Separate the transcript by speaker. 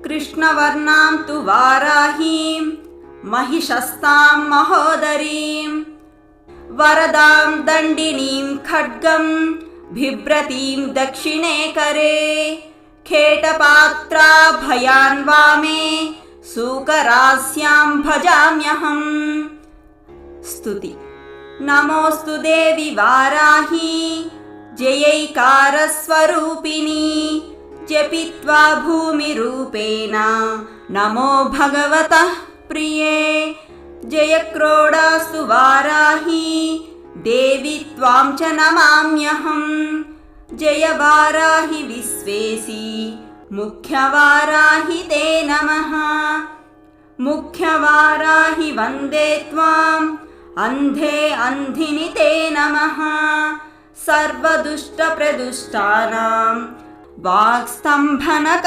Speaker 1: कृष्णवर्णां तु वाराहीं महिषस्तां महोदरीं वरदां दण्डिनीं खड्गं बिभ्रतीं दक्षिणे करे खेटपात्राभयान् वामे सूकरास्यां भजाम्यहम्। स्तुति। नमोऽस्तु देवि वाराही जयैकारस्वरूपिणी जपित्वा भूमिरूपेण नमो भगवतः प्रिये। जयक्रोडास्तु वाराही देवी त्वां च नमाम्यहम्। जय वाराहि विश्वेशी मुख्यवाराहि ते नमः। मुख्यवाराहि वन्दे त्वाम् अन्धे अन्धिनि ते नमः। सर्वदुष्टप्रदुष्टानां वाक्स्तम्भन